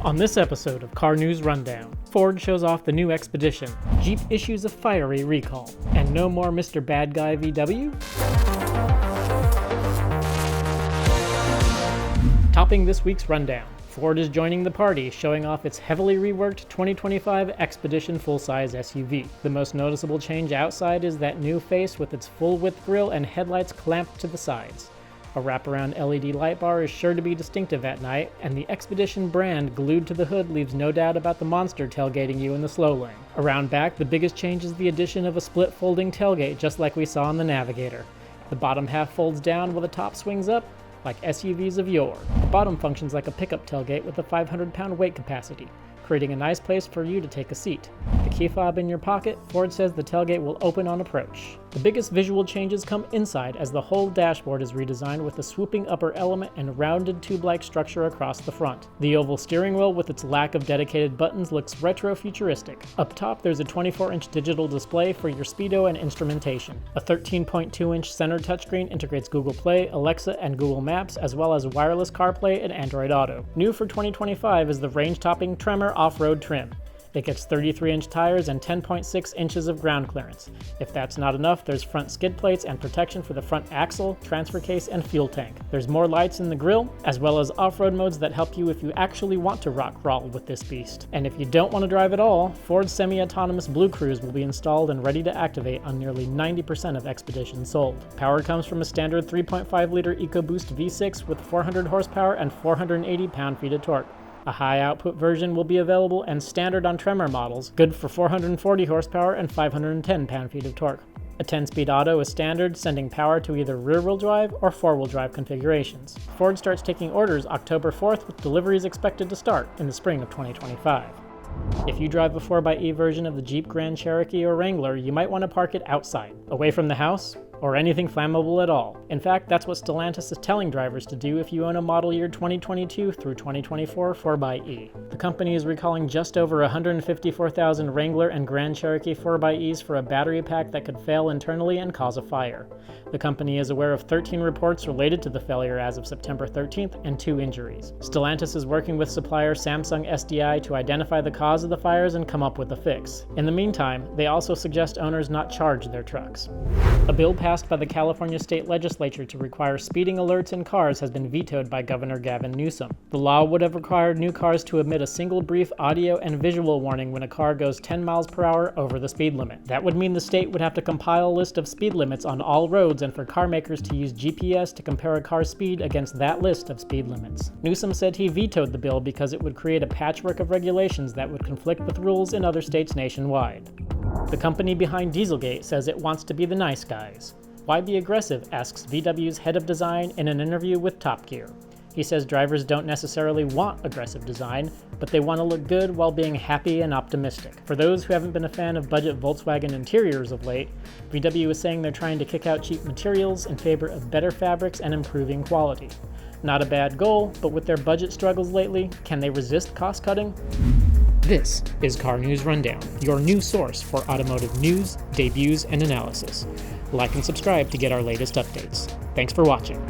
On this episode of Car News Rundown, Ford shows off the new Expedition, Jeep issues a fiery recall, and no more Mr. Bad Guy VW? Topping this week's rundown, Ford is joining the party, showing off its heavily reworked 2025 Expedition full-size SUV. The most noticeable change outside is that new face with its full-width grille and headlights clamped to the sides. A wraparound LED light bar is sure to be distinctive at night, and the Expedition brand glued to the hood leaves no doubt about the monster tailgating you in the slow lane. Around back, the biggest change is the addition of a split folding tailgate just like we saw on the Navigator. The bottom half folds down while the top swings up, like SUVs of yore. The bottom functions like a pickup tailgate with a 500-pound weight capacity, creating a nice place for you to take a seat. The key fob in your pocket, Ford says the tailgate will open on approach. The biggest visual changes come inside as the whole dashboard is redesigned with a swooping upper element and rounded tube-like structure across the front. The oval steering wheel with its lack of dedicated buttons looks retro-futuristic. Up top there's a 24-inch digital display for your speedo and instrumentation. A 13.2-inch center touchscreen integrates Google Play, Alexa, and Google Maps, as well as wireless CarPlay and Android Auto. New for 2025 is the range-topping Tremor off-road trim. It gets 33-inch tires and 10.6 inches of ground clearance. If that's not enough, there's front skid plates and protection for the front axle, transfer case, and fuel tank. There's more lights in the grille, as well as off-road modes that help you if you actually want to rock crawl with this beast. And if you don't want to drive at all, Ford's semi-autonomous Blue Cruise will be installed and ready to activate on nearly 90% of Expeditions sold. Power comes from a standard 3.5-liter EcoBoost V6 with 400 horsepower and 480 pound-feet of torque. A high-output version will be available and standard on Tremor models, good for 440 horsepower and 510 pound-feet of torque. A 10-speed auto is standard, sending power to either rear-wheel drive or four-wheel drive configurations. Ford starts taking orders October 4th, with deliveries expected to start in the spring of 2025. If you drive a 4xe version of the Jeep Grand Cherokee or Wrangler, you might want to park it outside, away from the house, or anything flammable at all. In fact, that's what Stellantis is telling drivers to do if you own a model year 2022 through 2024 4xe. The company is recalling just over 154,000 Wrangler and Grand Cherokee 4xe's for a battery pack that could fail internally and cause a fire. The company is aware of 13 reports related to the failure as of September 13th and 2 injuries. Stellantis is working with supplier Samsung SDI to identify the cause of the fires and come up with a fix. In the meantime, they also suggest owners not charge their trucks. A bill passed by the California State Legislature to require speeding alerts in cars has been vetoed by Governor Gavin Newsom. The law would have required new cars to emit a single brief audio and visual warning when a car goes 10 miles per hour over the speed limit. That would mean the state would have to compile a list of speed limits on all roads and for car makers to use GPS to compare a car's speed against that list of speed limits. Newsom said he vetoed the bill because it would create a patchwork of regulations that would conflict with rules in other states nationwide. The company behind Dieselgate says it wants to be the nice guys. Why be aggressive, asks VW's head of design in an interview with Top Gear. He says drivers don't necessarily want aggressive design, but they want to look good while being happy and optimistic. For those who haven't been a fan of budget Volkswagen interiors of late, VW is saying they're trying to kick out cheap materials in favor of better fabrics and improving quality. Not a bad goal, but with their budget struggles lately, can they resist cost cutting? This is Car News Rundown, your new source for automotive news, debuts, and analysis. Like and subscribe to get our latest updates. Thanks for watching.